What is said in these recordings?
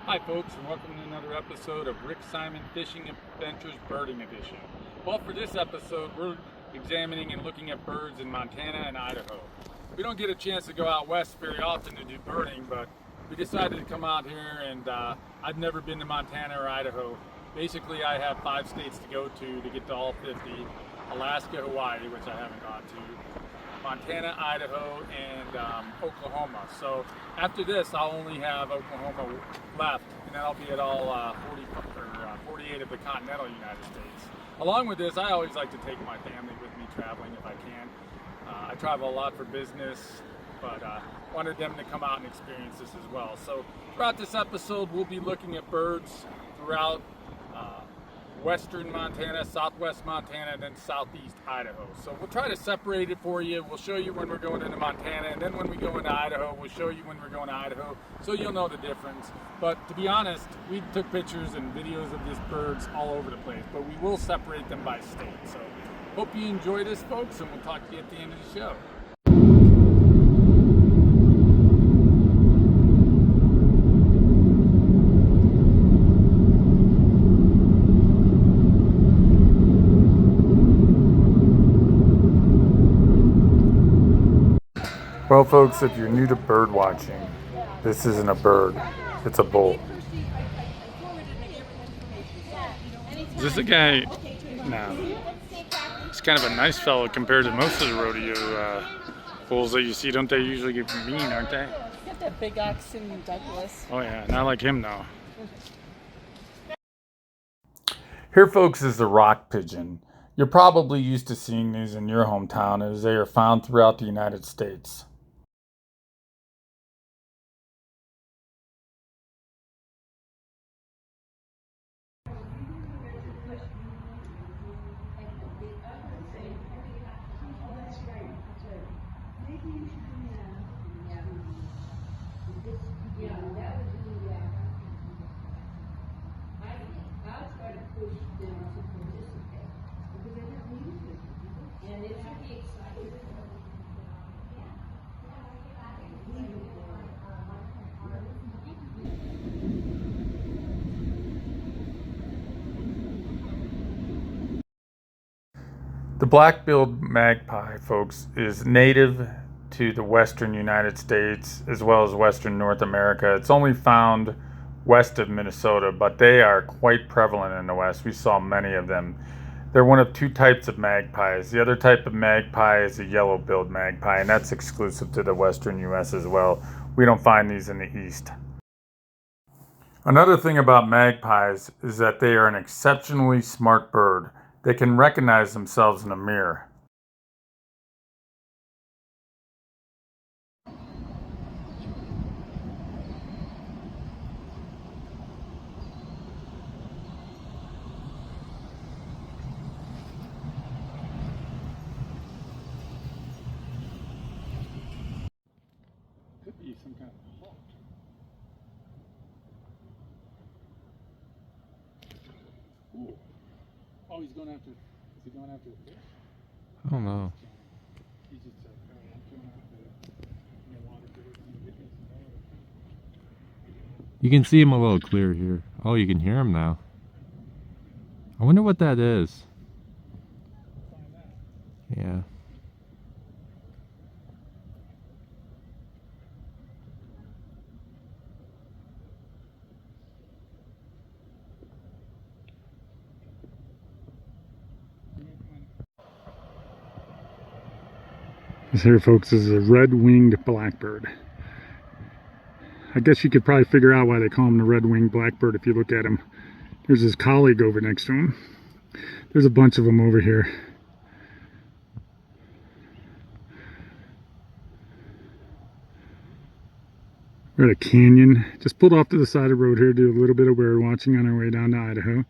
Hi folks, and welcome to another episode of Rick Simon Fishing Adventures Birding Edition. Well, for this episode, we're examining and looking at birds in Montana and Idaho. We don't get a chance to go out west very often to do birding, but we decided to come out here, and I've never been to Montana or Idaho. Basically, I have 5 states to go to get to all 50. Alaska, Hawaii, which I haven't gone to, Montana, Idaho, and Oklahoma. So after this, I'll only have Oklahoma left, and then I'll be at all 48 of the continental United States. Along with this, I always like to take my family with me traveling if I can. I travel a lot for business, but wanted them to come out and experience this as well. So throughout this episode, we'll be looking at birds throughout western Montana, southwest Montana, and then southeast Idaho. So we'll try to separate it for you. We'll show you when we're going into Montana, and then when we go into Idaho, we'll show you when we're going to Idaho, so you'll know the difference. But to be honest, we took pictures and videos of these birds all over the place, but we will separate them by state. So hope you enjoy this, folks, and we'll talk to you at the end of the show. Well, folks, if you're new to bird watching, this isn't a bird, it's a bull. Is this a guy? No. He's kind of a nice fellow compared to most of the rodeo bulls that you see. Don't they usually get mean, aren't they? Got that big ox in Douglas. Oh yeah, not like him though. Here, folks, is the rock pigeon. You're probably used to seeing these in your hometown as they are found throughout the United States. The black-billed magpie, folks, is native to the western United States as well as western North America. It's only found west of Minnesota, but they are quite prevalent in the west. We saw many of them. They're one of 2 types of magpies. The other type of magpie is a yellow-billed magpie, and that's exclusive to the western U.S. as well. We don't find these in the east. Another thing about magpies is that they are an exceptionally smart bird. They can recognize themselves in a mirror. Could be some kind of hawk. Ooh. Oh, he's going after. Is he going after the fish? I don't know. He's just I'm going after the water. You can see him a little clear here. Oh, you can hear him now. I wonder what that is. Yeah. This here, folks, is a red-winged blackbird. I guess you could probably figure out why they call him the red-winged blackbird if you look at him. There's his colleague over next to him. There's a bunch of them over here. We're at a canyon. Just pulled off to the side of the road here, do a little bit of bird watching on our way down to Idaho.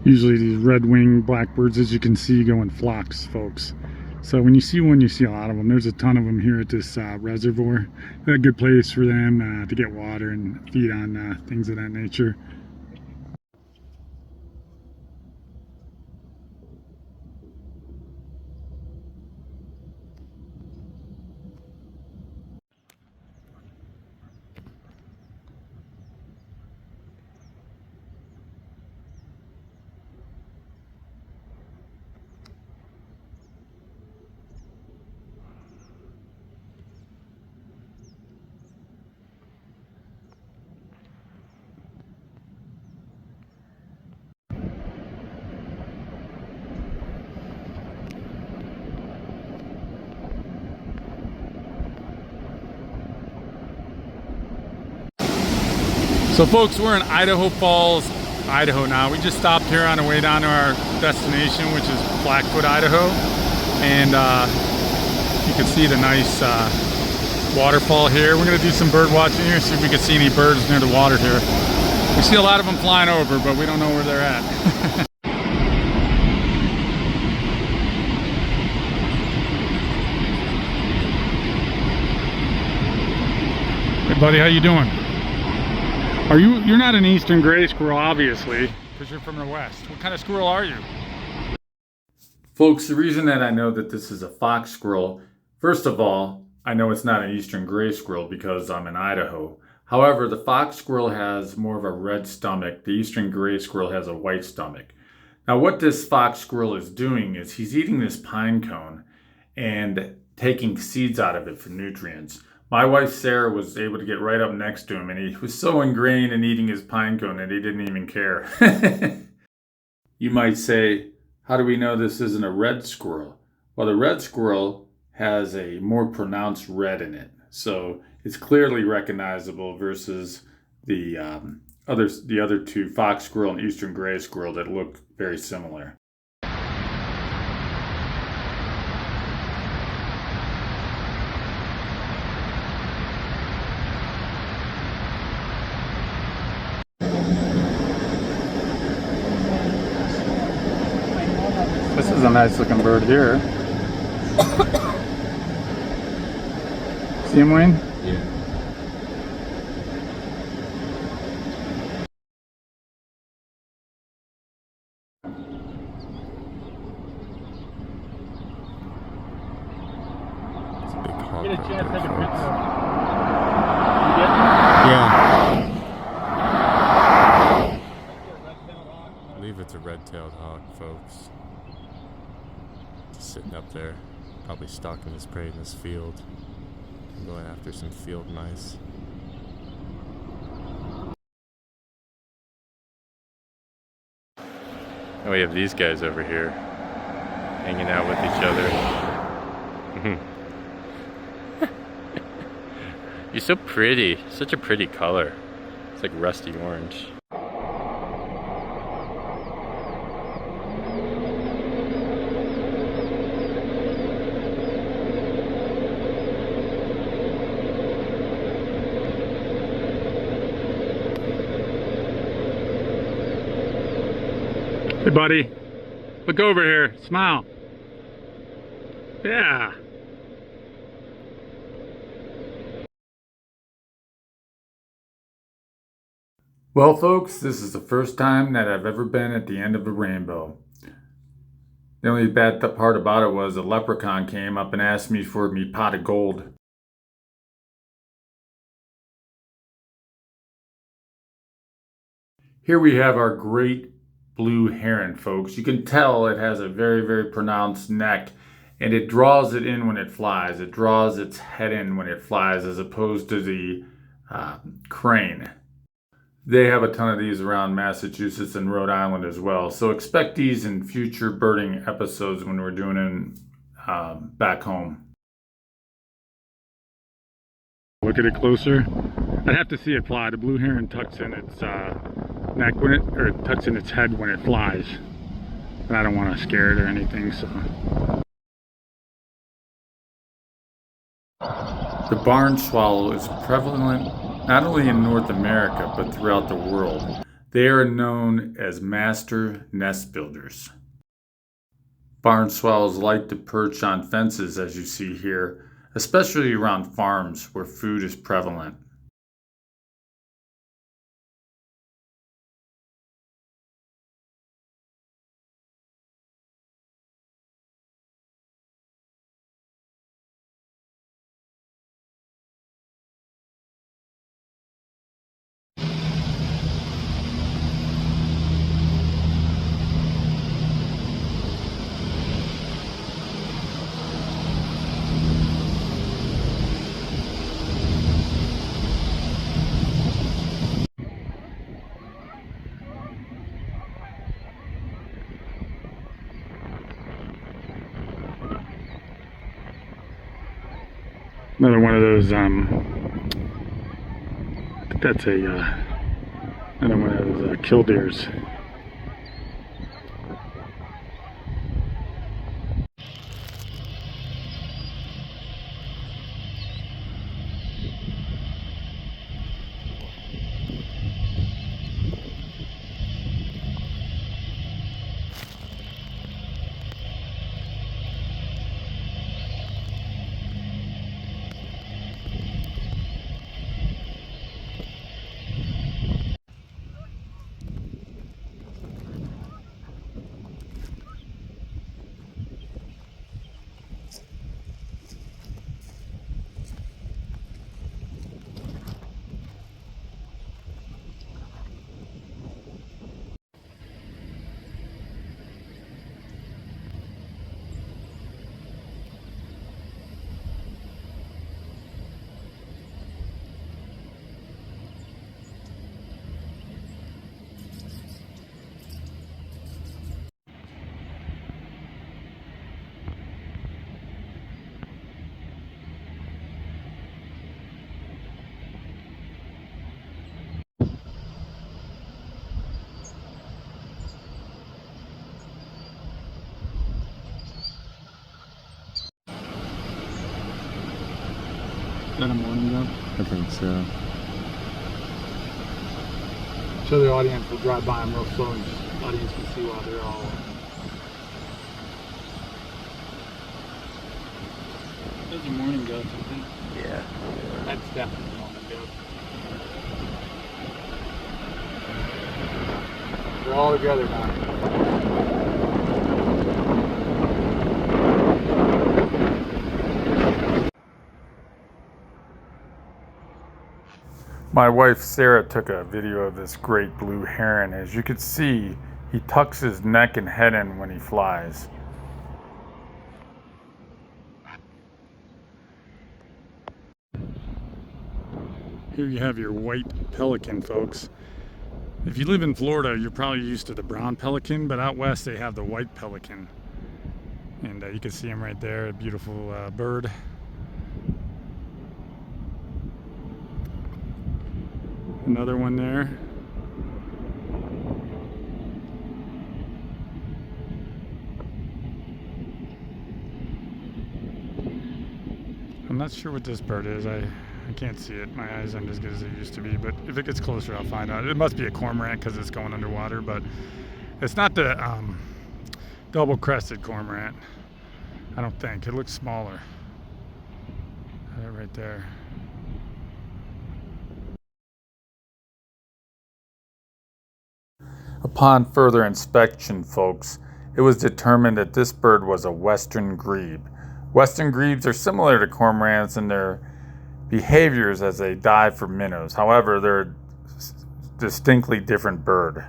Usually these red-winged blackbirds, as you can see, go in flocks, folks. So when you see one, you see a lot of them. There's a ton of them here at this reservoir. A good place for them to get water and feed on things of that nature. So folks, we're in Idaho Falls, Idaho now. We just stopped here on the way down to our destination, which is Blackfoot, Idaho. And you can see the nice waterfall here. We're gonna do some bird watching here, see if we can see any birds near the water here. We see a lot of them flying over, but we don't know where they're at. Hey buddy, how you doing? You're not an eastern gray squirrel, obviously, because you're from the west. What kind of squirrel are you? Folks, the reason that I know that this is a fox squirrel, first of all, I know it's not an eastern gray squirrel because I'm in Idaho. However, the fox squirrel has more of a red stomach. The eastern gray squirrel has a white stomach. Now what this fox squirrel is doing is he's eating this pine cone and taking seeds out of it for nutrients. My wife Sarah was able to get right up next to him, and he was so ingrained in eating his pine cone that he didn't even care. You might say, how do we know this isn't a red squirrel? Well, the red squirrel has a more pronounced red in it, so it's clearly recognizable versus the other two, fox squirrel and eastern gray squirrel, that look very similar. This is a nice looking bird here. See him, Wayne? Yeah. It's a big hawk. Get a chance to take a picture. Yeah. I believe it's a red-tailed hawk, folks. Just sitting up there, probably stalking his prey in this field. I'm going after some field mice. And we have these guys over here, hanging out with each other. You're so pretty. Such a pretty color. It's like rusty orange. Hey buddy, look over here, smile. Yeah. Well folks, this is the first time that I've ever been at the end of the rainbow. The only bad part about it was a leprechaun came up and asked me for me pot of gold. Here we have our great blue heron, folks. You can tell it has a very, very pronounced neck, and it draws it in when it flies. It draws its head in when it flies, as opposed to the crane. They have a ton of these around Massachusetts and Rhode Island as well, so expect these in future birding episodes when we're doing them back home. Look at it closer. I'd have to see it fly. The blue heron tucks in its neck when it tucks in its head when it flies, and I don't want to scare it or anything. So the barn swallow is prevalent not only in North America but throughout the world. They are known as master nest builders. Barn swallows like to perch on fences, as you see here, especially around farms where food is prevalent. Another one of those, I think that's a And then one has killdeers. Is that a morning dove? I think so. Show the audience, we'll drive by them real slow and the audience can see why they're all... Those are morning doves, I think. Yeah. That's definitely a morning dove. They're all together now. My wife Sarah took a video of this great blue heron. As you can see, he tucks his neck and head in when he flies. Here you have your white pelican, folks. If you live in Florida, you're probably used to the brown pelican, but out west they have the white pelican. And you can see him right there, a beautiful bird. Another one there. I'm not sure what this bird is. I can't see it. My eyes aren't as good as they used to be, but if it gets closer, I'll find out. It must be a cormorant because it's going underwater, but it's not the double-crested cormorant. I don't think. It looks smaller. Right there. Upon further inspection, folks, it was determined that this bird was a western grebe. Western grebes are similar to cormorants in their behaviors as they dive for minnows. However, they're a distinctly different bird.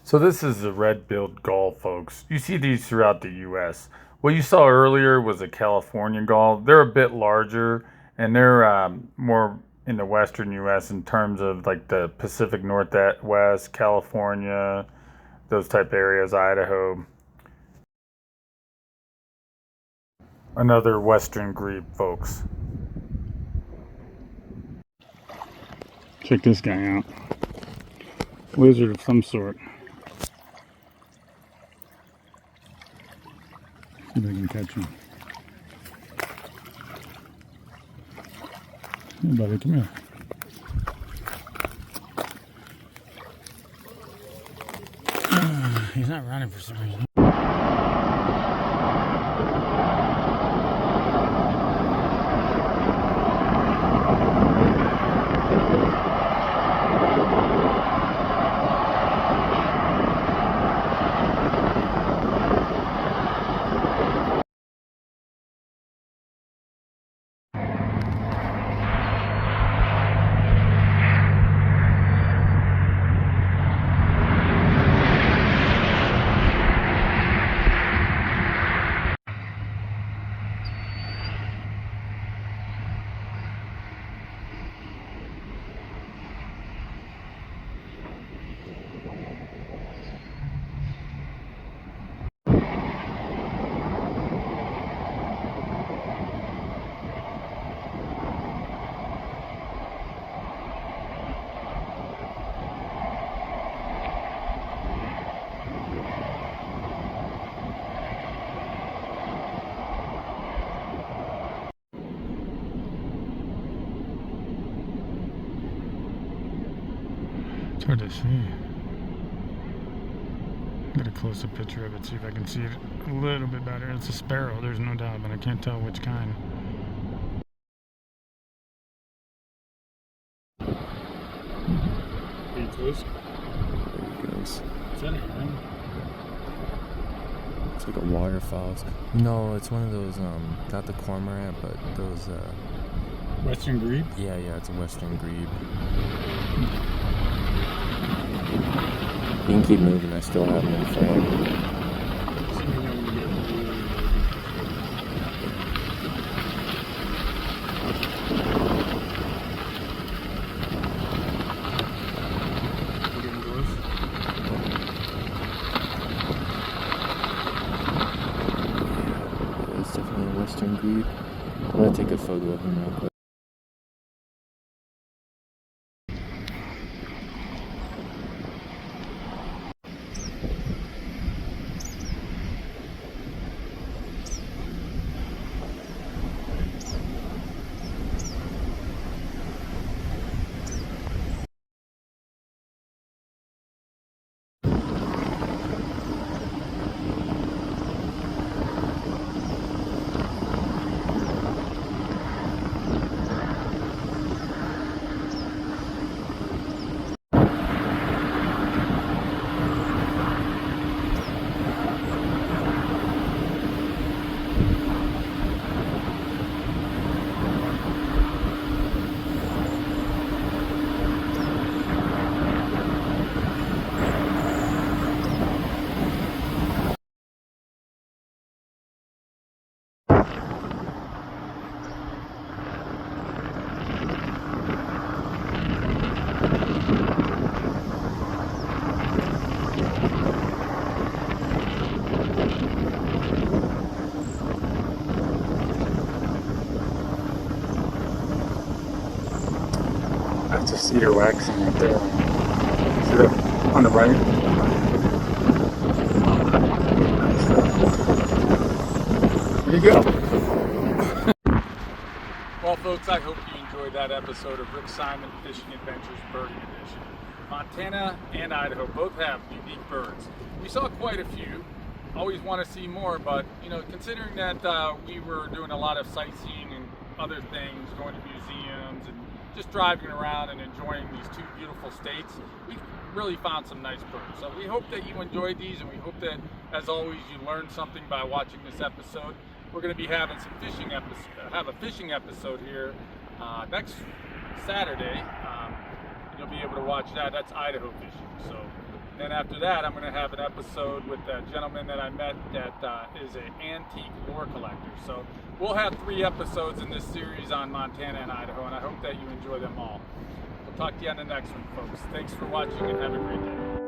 So this is the red-billed gull, folks. You see these throughout the U.S. What you saw earlier was a California gull. They're a bit larger, and they're more in the western U.S. in terms of like the Pacific Northwest, California, those type areas, Idaho. Another western grebe, folks. Check this guy out. Lizard of some sort. See if I can catch him. Hey buddy, come here. He's not running for some reason. It's hard to see. Get a close-up picture of it, see if I can see it a little bit better. It's a sparrow, there's no doubt, but I can't tell which kind. Picturesque. There he goes. Is that a heron? It's like a waterfowl. No, it's one of those, not the cormorant, but those, Western grebe? yeah, it's a western grebe. You can keep moving, I still have them in frame. It's definitely a western grebe. I'm gonna take a photo of him real quick. That's a cedar waxing right there. See that on the right? There you go. Well, folks, I hope you enjoyed that episode of Rick Simon Fishing Adventures Birding Edition. Montana and Idaho both have unique birds. We saw quite a few. Always want to see more, but considering that we were doing a lot of sightseeing and other things, going to museums and just driving around and enjoying these two beautiful states, we really found some nice birds. So we hope that you enjoyed these, and we hope that, as always, you learned something by watching this episode. We're going to be having some a fishing episode here next Saturday. You'll be able to watch that. That's Idaho fishing. So then after that, I'm going to have an episode with a gentleman that I met that is an antique lure collector. So we'll have 3 episodes in this series on Montana and Idaho, and I hope that you enjoy them all. We'll talk to you on the next one, folks. Thanks for watching, and have a great day.